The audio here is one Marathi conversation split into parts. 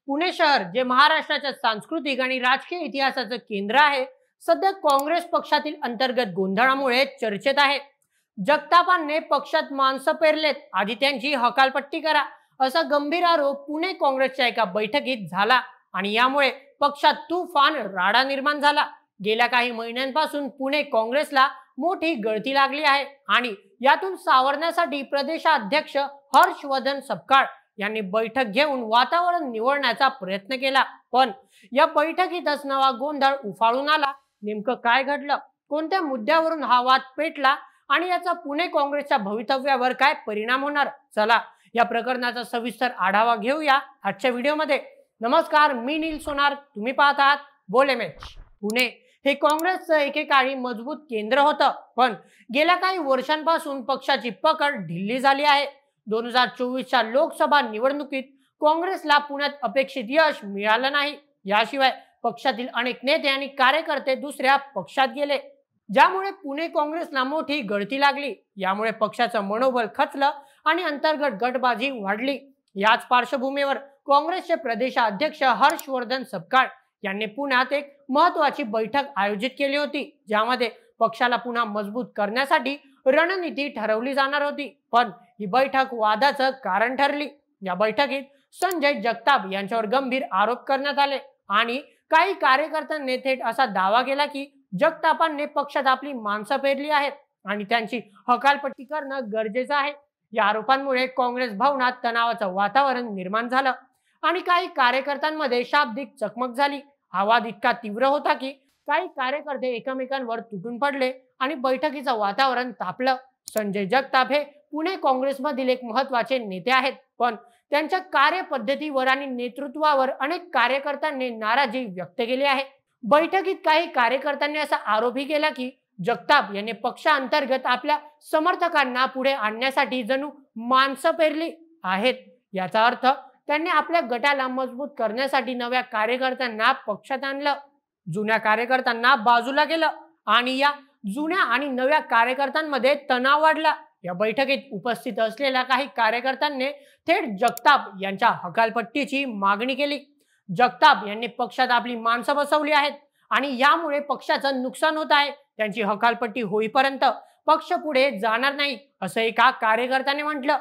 पुणे शहर जे महाराष्ट्राच्या सांस्कृतिक आणि राजकीय इतिहासाचं केंद्र आहे, सध्या काँग्रेस पक्षातील अंतर्गत गोंधळामुळे चर्चेत आहे. जगतापांनी पक्षात माणसं पेरलेत, आधी त्यांची हकालपट्टी करा, असा गंभीर आरोप पुणे काँग्रेसच्या एका बैठकीत झाला आणि यामुळे पक्षात तुफान राडा निर्माण झाला. गेल्या काही महिन्यांपासून पुणे काँग्रेसला मोठी गळती लागली आहे आणि यातून सावरण्यासाठी प्रदेशाध्यक्ष हर्षवर्धन सपकाळ यांनी बैठक घेऊन वातावरण निवळण्याचा प्रयत्न केला. पण या बैठकीतच नवा गोंधळ उफाळून आला. नेमकं काय घडलं, कोणत्या मुद्द्यावरून हा वाद पेटला आणि याचा पुणे काँग्रेसच्या भवितव्यावर काय परिणाम होणार, चला या प्रकरणाचा सविस्तर आढावा घेऊया आजच्या व्हिडिओमध्ये. नमस्कार, मी नील सोनार, तुम्ही पाहत आहात बोल एमएच. पुणे हे काँग्रेसचं एकेकाळी मजबूत केंद्र होतं, पण गेल्या काही वर्षांपासून पक्षाची पकड ढिल्ली झाली आहे. 2024च्या लोकसभा निवडणुकीत काँग्रेसला पुण्यात अपेक्षित यश मिळालं नाही. याशिवाय पक्षातील अनेक नेते आणि कार्यकर्ते दुसऱ्या पक्षात गेले, ज्यामुळे पुणे काँग्रेसला मोठी गळती लागली. यामुळे पक्षाचं मनोबल खचलं आणि अंतर्गत गटबाजी वाढली. याच पार्श्वभूमीवर काँग्रेसचे प्रदेशाध्यक्ष हर्षवर्धन सपकाळ यांनी पुण्यात एक महत्त्वाची बैठक आयोजित केली होती, ज्यामध्ये पक्षाला पुन्हा मजबूत करण्यासाठी रणनीती ठरवली जाणार होती. पण ही बैठक वादाचं कारण ठरली. या बैठकीत संजय जगताप यांच्यावर गंभीर आरोप करण्यात आले आणि काही कार्यकर्त्यांनी थेट असा दावा केला की जगतापांनी पक्षात आपली माणसं पेरली आहेत आणि त्यांची हकालपट्टी करणं गरजेचं आहे. या आरोपांमुळे काँग्रेस भवनात तणावाचं वातावरण निर्माण झालं आणि काही कार्यकर्त्यांमध्ये शाब्दिक चकमक झाली. हा वाद इतका तीव्र होता की काही कार्यकर्ते एकमेकांवर तुटून पडले आणि बैठकीचं वातावरण तापलं. संजय जगताप हे पुणे काँग्रेसमधील एक महत्त्वाचे नेते आहेत, पण त्यांच्या कार्यपद्धतीवर आणि नेतृत्वावर अनेक कार्यकर्त्यांनी नाराजी व्यक्त केली आहे. बैठकीत काही कार्यकर्त्यांनी असा आरोपही केला की जगताप यांनी पक्षांतर्गत आपल्या समर्थकांना पुढे आणण्यासाठी जणू माणसं पेरली आहेत. याचा अर्थ त्यांनी आपल्या गटाला मजबूत करण्यासाठी नव्या कार्यकर्त्यांना पक्षात आणलं, जुन्या कार्यकर्त्यांना बाजूला केलं आणि या जुन्या आणि नव्या कार्यकर्त्यांमध्ये तणाव वाढला. या बैठकीत उपस्थित असलेल्या काही कार्यकर्त्यांनी थेट जगताप यांच्या हकालपट्टीची मागणी केली. जगताप यांनी पक्षात आपली माणसं बसवली आहेत आणि यामुळे पक्षाचं नुकसान होत आहे. त्यांची हकालपट्टी होईपर्यंत पक्ष पुढे जाणार नाही, असं एका कार्यकर्त्याने म्हटलं.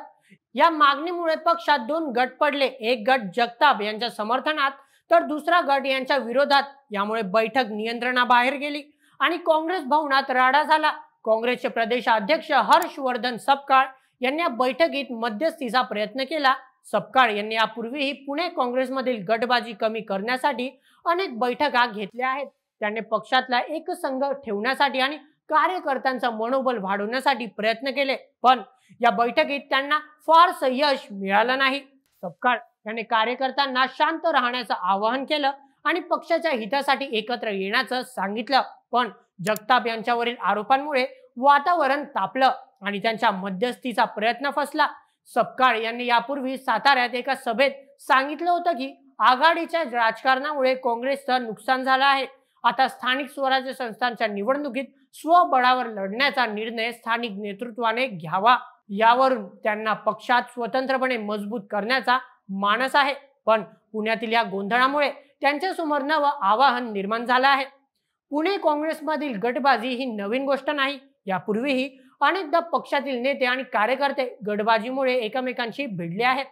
या मागणीमुळे पक्षात दोन गट पडले, एक गट जगताप यांच्या समर्थनात तर दुसरा गट यांच्या विरोधात. यामुळे बैठक नियंत्रणाबाहेर गेली आणि काँग्रेस भवनात राडा झाला. काँग्रेसचे प्रदेशाध्यक्ष हर्षवर्धन सपकाळ यांनी या बैठकीत मध्यस्थीचा प्रयत्न केला. सपकाळ यांनी यापूर्वीही पुणे काँग्रेसमधील गटबाजी कमी करण्यासाठी अनेक बैठका घेतल्या आहेत. त्यांनी पक्षातला एकसंघ ठेवण्यासाठी आणि कार्यकर्त्यांचं मनोबल वाढवण्यासाठी प्रयत्न केले, पण या बैठकीत त्यांना फारसं यश मिळालं नाही. सपकाळ यांनी कार्यकर्त्यांना शांत राहण्याचं आवाहन केलं आणि पक्षाच्या हितासाठी एकत्र येण्याचं सांगितलं. पण जगताप यांच्यावरील आरोपांमुळे वातावरण तापलं आणि त्यांच्या मध्यस्थीचा प्रयत्न फसला. सपकाळ यांनी यापूर्वी साताऱ्यात एका सभेत सांगितलं होतं की आघाडीच्या राजकारणामुळे काँग्रेसचं नुकसान झालं आहे. आता स्थानिक स्वराज्य संस्थांच्या निवडणुकीत स्वबळावर लढण्याचा निर्णय स्थानिक नेतृत्वाने घ्यावा. यावरून त्यांना पक्षात स्वतंत्रपणे मजबूत करण्याचा मानस आहे. पण पुण्यातील या गोंधळामुळे त्यांच्यासमोर नवं आवाहन निर्माण झालं आहे. पुणे काँग्रेसमधील गटबाजी ही नवीन गोष्ट नाही. यापूर्वीही अनेकदा पक्षातील नेते आणि कार्यकर्ते गटबाजीमुळे एकमेकांशी भिडले आहेत.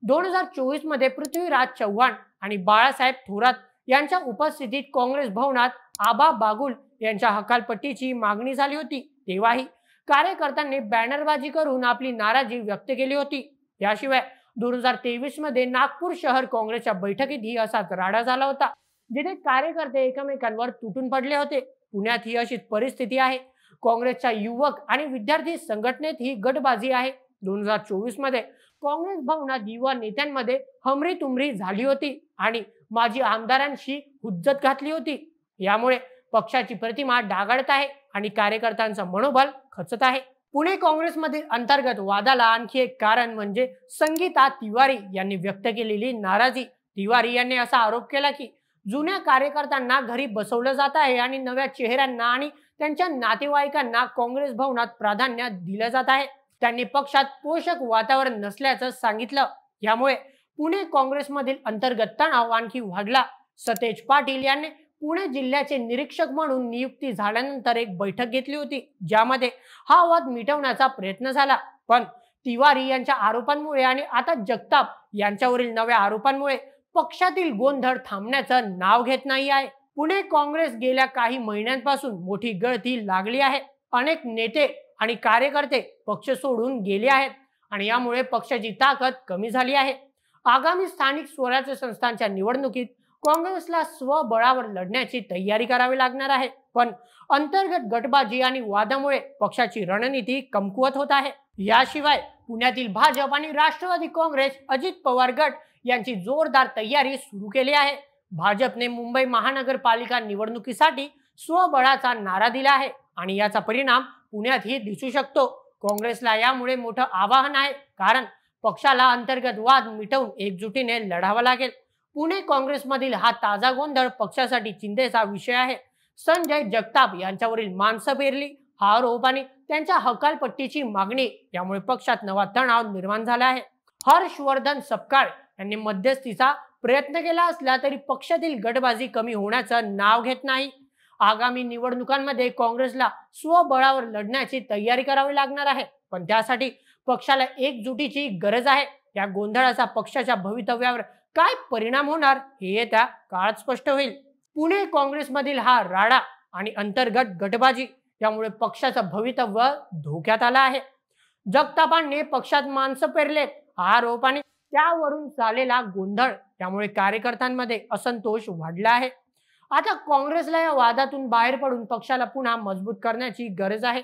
2024 मध्ये पृथ्वीराज चव्हाण आणि बाळासाहेब थोरात यांच्या उपस्थितीत काँग्रेस भवनात आबा बागुल यांच्या हकालपट्टीची मागणी झाली होती. तेव्हाही कार्यकर्त्यांनी बॅनरबाजी करून आपली नाराजी व्यक्त केली होती. याशिवाय 2023 मध्ये नागपूर शहर काँग्रेसच्या बैठकीतही असाच राडा झाला होता, जिथे कार्यकर्ते एकमेकांवर तुटून पडले होते. पुण्यात ही अशीच परिस्थिती आहे. काँग्रेसच्या युवक आणि विद्यार्थी संघटनेत ही गटबाजी आहे. 2024 मध्ये काँग्रेस भवनात युवा नेत्यांमध्ये हमरीतुमरी झाली होती आणि माजी आमदारांशी हुज्जत घातली होती. यामुळे पक्षाची प्रतिमा डागाळत आहे आणि कार्यकर्त्यांचं मनोबल खचत आहे. पुणे काँग्रेसमधील अंतर्गत वादाला आणखी एक कारण म्हणजे संगीता तिवारी यांनी व्यक्त केलेली नाराजी. तिवारी यांनी असा आरोप केला की जुन्या कार्यकर्त्यांना घरी बसवलं जात आहे आणि नव्या चेहऱ्यांना आणि त्यांच्या नातेवाईकांना काँग्रेस भवनात प्राधान्य दिलं जात आहे. त्यांनी पक्षात पोषक वातावरण नसल्याचं सांगितलं. यामुळे पुणे काँग्रेसमधील अंतर्गत तणाव आणखी वाढला. सतेज पाटील यांनी पुणे जिल्ह्याचे निरीक्षक म्हणून नियुक्ती झाल्यानंतर एक बैठक घेतली होती, ज्यामध्ये हा वाद मिटवण्याचा प्रयत्न झाला. पण तिवारी यांच्या आरोपांमुळे आणि आता जगताप यांच्यावरील नव्या आरोपांमुळे पक्षातील गोंधळ थांबण्याचं नाव घेत नाही आहे. पुणे काँग्रेस गेल्या काही महिन्यांपासून मोठी गळती लागली आहे. अनेक नेते आणि कार्यकर्ते पक्ष सोडून गेले आहेत आणि यामुळे पक्षाची ताकद कमी झाली आहे. आगामी स्थानिक स्वराज्य संस्थांच्या निवडणुकीत काँग्रेसला स्वबळावर लढण्याची तयारी करावी लागणार आहे. पण अंतर्गत गटबाजी आणि वादामुळे पक्षाची रणनीती कमकुवत होत आहे. याशिवाय पुण्यातील भाजप आणि राष्ट्रवादी काँग्रेस अजित पवार गट यांची जोरदार तयारी सुरू केली आहे. भाजपने मुंबई महानगरपालिका निवडणुकीसाठी स्वबळाचा नारा दिला आहे आणि याचा परिणाम पुण्यातही दिसू शकतो. काँग्रेसला यामुळे मोठं आव्हान आहे, कारण पक्षाला अंतर्गत वाद मिटवून एकजुटीने लढावा लागेल. पुणे काँग्रेसमधील हा ताजा गोंधळ पक्षासाठी चिंतेचा विषय आहे. संजय जगताप यांच्यावरील माणसं पेरली हा आरोप आणि त्यांच्या हकालपट्टीची मागणी यामुळे पक्षात नवा तणाव निर्माण झाला आहे. हर्षवर्धन सपकाळ यांनी मध्यस्थीचा प्रयत्न केला असला तरी पक्षातील गटबाजी कमी होण्याचं नाव घेत नाही. आगामी निवडणुकांमध्ये काँग्रेसला स्वबळावर लढण्याची तयारी करावी लागणार आहे, पण त्यासाठी पक्षाला एकजुटीची गरज आहे. या गोंधळाचा पक्षाच्या भवितव्यावर काय परिणाम होणार हे येत्या काळात स्पष्ट होईल. पुणे काँग्रेसमधील हा राडा आणि अंतर्गत गटबाजी यामुळे पक्षाचं भवितव्य धोक्यात आलं आहे. जगतापांनी पक्षात माणसं पेरलेत हा आरोप आणि त्यावरून झालेला गोंधळ यामुळे कार्यकर्त्यांमध्ये असंतोष वाढला आहे. आता काँग्रेसला या वादातून बाहेर पडून पक्षाला पुन्हा मजबूत करण्याची गरज आहे.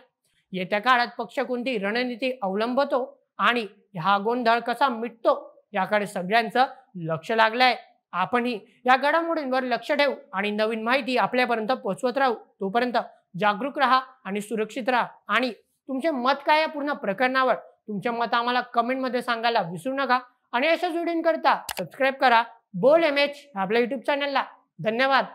येत्या काळात पक्ष कोणती रणनीती अवलंबतो आणि हा गोंधळ कसा मिटतो याकडे सगळ्यांचं लक्ष लागलंय. आपणही या घडामोडींवर लक्ष ठेवू आणि नवीन माहिती आपल्यापर्यंत पोहोचवत राहू. तोपर्यंत जागरूक राहा आणि सुरक्षित राहा. आणि तुमचे मत काय या पूर्ण प्रकरणावर, तुमचे मत आम्हाला कमेंटमध्ये सांगायला विसरू नका. आणि अशाच व्हिडिओंकरता सबस्क्राईब करा बोल MH आपल्या युट्यूब चॅनलला. धन्यवाद.